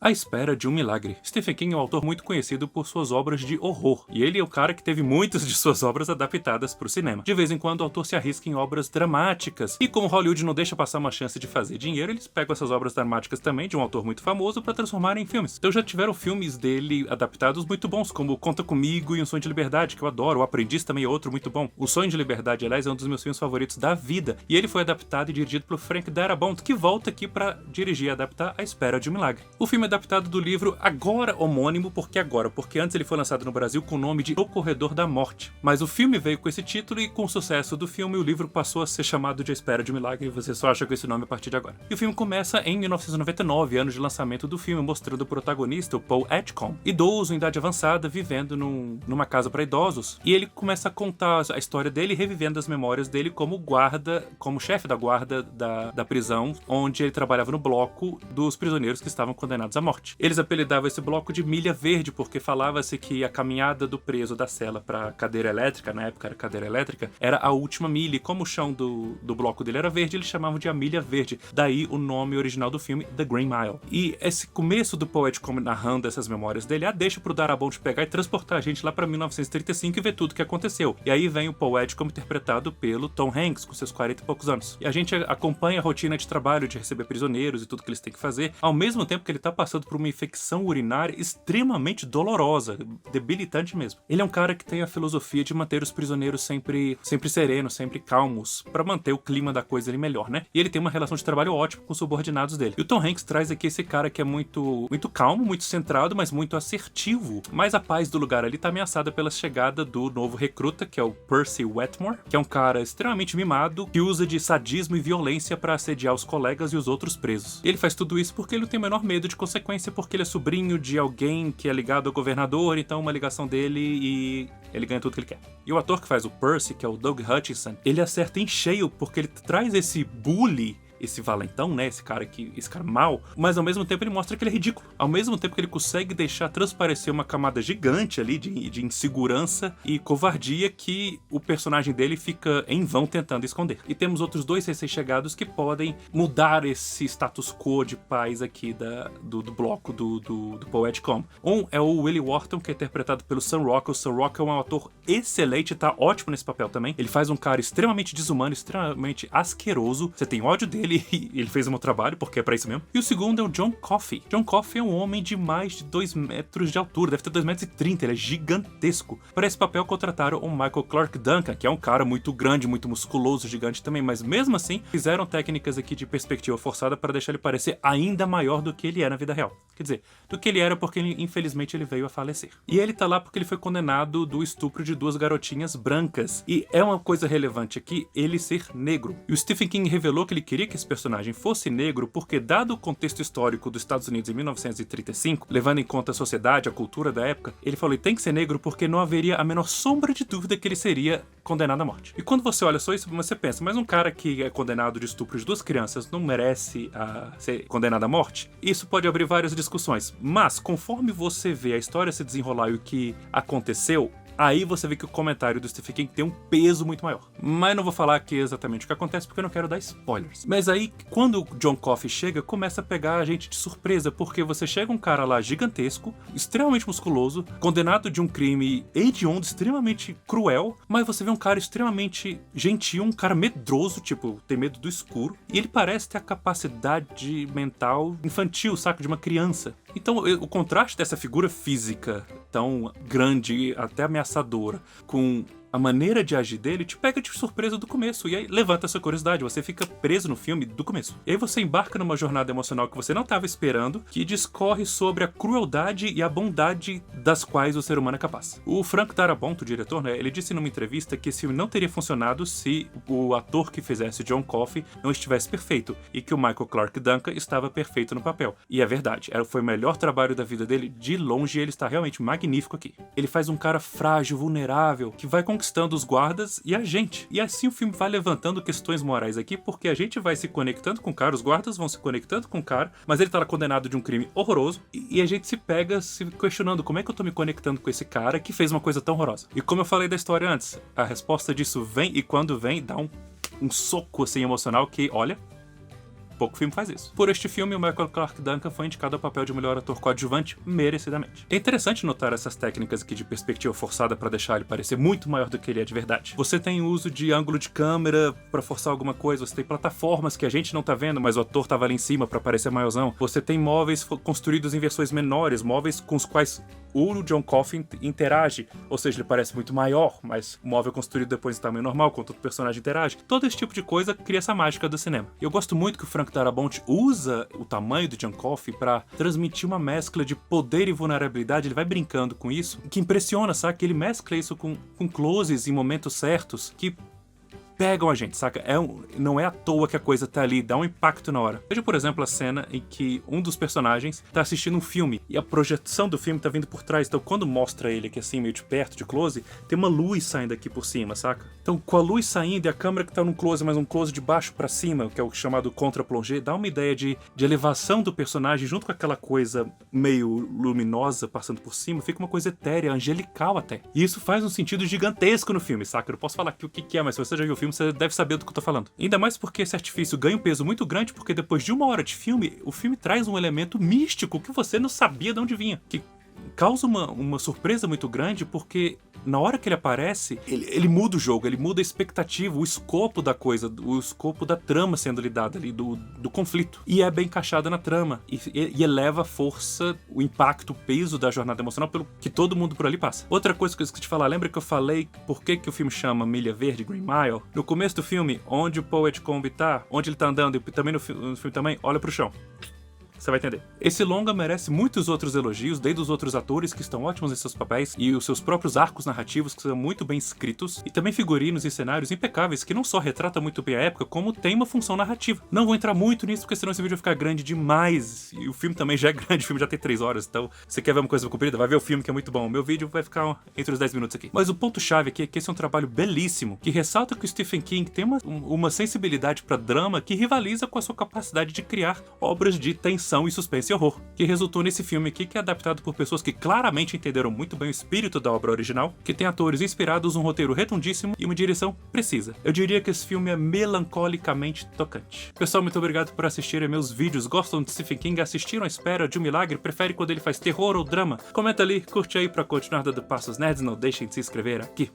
À Espera de um Milagre. Stephen King é um autor muito conhecido por suas obras de horror, e ele é o cara que teve muitas de suas obras adaptadas para o cinema. De vez em quando o autor se arrisca em obras dramáticas, e como Hollywood não deixa passar uma chance de fazer dinheiro, eles pegam essas obras dramáticas também de um autor muito famoso para transformar em filmes. Então já tiveram filmes dele adaptados muito bons, como Conta Comigo e Um Sonho de Liberdade, que eu adoro. O Aprendiz também é outro muito bom. O Sonho de Liberdade, aliás, é um dos meus filmes favoritos da vida, e ele foi adaptado e dirigido pelo Frank Darabont, que volta aqui para dirigir e adaptar A Espera de um Milagre. O filme é adaptado do livro agora homônimo, porque antes ele foi lançado no Brasil com o nome de O Corredor da Morte. Mas o filme veio com esse título e com o sucesso do filme o livro passou a ser chamado de A Espera de um Milagre e você só acha com esse nome a partir de agora. E o filme começa em 1999, ano de lançamento do filme, mostrando o protagonista, o Paul Edgecombe, idoso em idade avançada, vivendo numa casa para idosos, e ele começa a contar a história dele, revivendo as memórias dele como chefe da guarda da prisão, onde ele trabalhava no bloco dos prisioneiros que estavam condenados à morte. Eles apelidavam esse bloco de Milha Verde, porque falava-se que a caminhada do preso da cela para cadeira elétrica, na época era cadeira elétrica, era a última milha, e como o chão do bloco dele era verde, eles chamavam de a Milha Verde. Daí o nome original do filme, The Green Mile. E esse começo do Paul Edgecombe narrando essas memórias dele, deixa pro Darabont pegar e transportar a gente lá pra 1935 e ver tudo o que aconteceu. E aí vem o Paul Edgecombe interpretado pelo Tom Hanks, com seus 40 e poucos anos. E a gente acompanha a rotina de trabalho, de receber prisioneiros e tudo que eles têm que fazer, ao mesmo tempo que ele tá passando por uma infecção urinária extremamente dolorosa, debilitante mesmo. Ele é um cara que tem a filosofia de manter os prisioneiros sempre serenos, sempre calmos, pra manter o clima da coisa ali melhor, né? E ele tem uma relação de trabalho ótima com os subordinados dele. E o Tom Hanks traz aqui esse cara que é muito calmo, muito centrado, mas muito assertivo. Mas a paz do lugar ali tá ameaçada pela chegada do novo recruta, que é o Percy Wetmore, que é um cara extremamente mimado, que usa de sadismo e violência pra assediar os colegas e os outros presos. E ele faz tudo isso porque ele não tem o menor medo de consequência, porque ele é sobrinho de alguém que é ligado ao governador, então uma ligação dele e ele ganha tudo que ele quer. E o ator que faz o Percy, que é o Doug Hutchison, ele acerta em cheio, porque ele traz esse bully, esse valentão, né, esse cara mal, mas ao mesmo tempo ele mostra que ele é ridículo. Ao mesmo tempo que ele consegue deixar transparecer uma camada gigante ali de insegurança e covardia que o personagem dele fica em vão tentando esconder. E temos outros dois recém-chegados que podem mudar esse status quo de paz aqui do bloco do Paul Edgecombe. Um é o Willie Wharton, que é interpretado pelo Sam Rockwell. O Sam Rockwell é um ator excelente, tá ótimo nesse papel também. Ele faz um cara extremamente desumano, extremamente asqueroso. Você tem ódio dele, ele fez o meu trabalho, porque é pra isso mesmo. E o segundo é o John Coffey. John Coffey é um homem de mais de 2 metros de altura, deve ter 2,30 metros, ele é gigantesco. Para esse papel contrataram o Michael Clarke Duncan, que é um cara muito grande, muito musculoso, gigante também, mas mesmo assim fizeram técnicas aqui de perspectiva forçada para deixar ele parecer ainda maior do que ele é na vida real. Quer dizer, do que ele era porque infelizmente ele veio a falecer. E ele tá lá porque ele foi condenado do estupro de 2 garotinhas brancas. E é uma coisa relevante aqui ele ser negro. E o Stephen King revelou que ele queria que esse personagem fosse negro porque, dado o contexto histórico dos Estados Unidos em 1935, levando em conta a sociedade, a cultura da época, ele falou que tem que ser negro porque não haveria a menor sombra de dúvida que ele seria condenado à morte. E quando você olha só isso, você pensa, mas um cara que é condenado de estupro de 2 crianças não merece ser condenado à morte? Isso pode abrir várias discussões, mas conforme você vê a história se desenrolar e o que aconteceu, aí você vê que o comentário do Stephen King tem um peso muito maior. Mas não vou falar aqui exatamente o que acontece, porque eu não quero dar spoilers. Mas aí, quando o John Coffey chega, começa a pegar a gente de surpresa, porque você chega um cara lá gigantesco, extremamente musculoso, condenado de um crime hediondo, extremamente cruel, mas você vê um cara extremamente gentil, um cara medroso, tipo, tem medo do escuro, e ele parece ter a capacidade mental infantil, saca, de uma criança. Então, o contraste dessa figura física tão grande, até ameaçadora, com a maneira de agir dele, te pega de surpresa do começo, e aí levanta essa curiosidade, você fica preso no filme do começo. E aí você embarca numa jornada emocional que você não estava esperando, que discorre sobre a crueldade e a bondade das quais o ser humano é capaz. O Frank Darabont, o diretor, né, ele disse numa entrevista que esse filme não teria funcionado se o ator que fizesse John Coffey não estivesse perfeito, e que o Michael Clarke Duncan estava perfeito no papel. E é verdade, foi o melhor trabalho da vida dele, de longe, e ele está realmente magnífico aqui. Ele faz um cara frágil, vulnerável, que vai conquistando os guardas e a gente. E assim o filme vai levantando questões morais aqui, porque a gente vai se conectando com o cara, os guardas vão se conectando com o cara, mas ele tá lá condenado de um crime horroroso, e a gente se pega se questionando como é que eu tô me conectando com esse cara que fez uma coisa tão horrorosa. E como eu falei da história antes, a resposta disso vem, e quando vem, dá um soco assim emocional que, olha, pouco filme faz isso. Por este filme, o Michael Clarke Duncan foi indicado ao papel de melhor ator coadjuvante merecidamente. É interessante notar essas técnicas aqui de perspectiva forçada pra deixar ele parecer muito maior do que ele é de verdade. Você tem o uso de ângulo de câmera pra forçar alguma coisa, você tem plataformas que a gente não tá vendo, mas o ator tava ali em cima pra parecer maiorzão. Você tem móveis construídos em versões menores, móveis com os quais o John Coffey interage, ou seja, ele parece muito maior, mas o móvel construído depois em tamanho normal, quando o personagem interage. Todo esse tipo de coisa cria essa mágica do cinema. E eu gosto muito que o Frank Darabont usa o tamanho do John Coffey pra transmitir uma mescla de poder e vulnerabilidade. Ele vai brincando com isso, que impressiona, sabe? Que ele mescla isso com closes em momentos certos, que pegam a gente, saca? Não é à toa que a coisa tá ali, dá um impacto na hora. Veja, por exemplo, a cena em que um dos personagens tá assistindo um filme e a projeção do filme tá vindo por trás. Então, quando mostra ele aqui assim, meio de perto, de close, tem uma luz saindo aqui por cima, saca? Então, com a luz saindo e a câmera que tá num close, mas um close de baixo pra cima, que é o chamado contra-plongé, dá uma ideia de elevação do personagem junto com aquela coisa meio luminosa passando por cima, fica uma coisa etérea, angelical até. E isso faz um sentido gigantesco no filme, saca? Eu não posso falar aqui o que é, mas se você já viu o filme, você deve saber do que eu tô falando. Ainda mais porque esse artifício ganha um peso muito grande, porque depois de 1 hora de filme, o filme traz um elemento místico que você não sabia de onde vinha. Que causa uma surpresa muito grande, porque na hora que ele aparece, ele muda o jogo, ele muda a expectativa, o escopo da coisa, o escopo da trama sendo lidada ali, do conflito. E é bem encaixada na trama. E eleva a força, o impacto, o peso da jornada emocional pelo que todo mundo por ali passa. Outra coisa que eu esqueci de falar, lembra que eu falei por que o filme chama Milha Verde, Green Mile? No começo do filme, onde o Paul Edgecombe tá, onde ele tá andando, e também no filme também, olha pro chão. Você vai entender. Esse longa merece muitos outros elogios, desde os outros atores que estão ótimos em seus papéis e os seus próprios arcos narrativos que são muito bem escritos, e também figurinos e cenários impecáveis que não só retratam muito bem a época, como tem uma função narrativa. Não vou entrar muito nisso porque senão esse vídeo vai ficar grande demais, e o filme também já é grande, o filme já tem 3 horas, então você quer ver uma coisa comprida, vai ver o filme que é muito bom. O meu vídeo vai ficar entre os 10 minutos aqui. Mas o ponto-chave aqui é que esse é um trabalho belíssimo, que ressalta que o Stephen King tem uma sensibilidade para drama que rivaliza com a sua capacidade de criar obras de tensão e suspense e horror, que resultou nesse filme aqui, que é adaptado por pessoas que claramente entenderam muito bem o espírito da obra original, que tem atores inspirados, um roteiro redondíssimo e uma direção precisa. Eu diria que esse filme é melancolicamente tocante. Pessoal, muito obrigado por assistirem meus vídeos. Gostam de Stephen King? Assistiram à espera de um milagre? Prefere quando ele faz terror ou drama? Comenta ali, curte aí pra continuar dando passos nerds, não deixem de se inscrever aqui.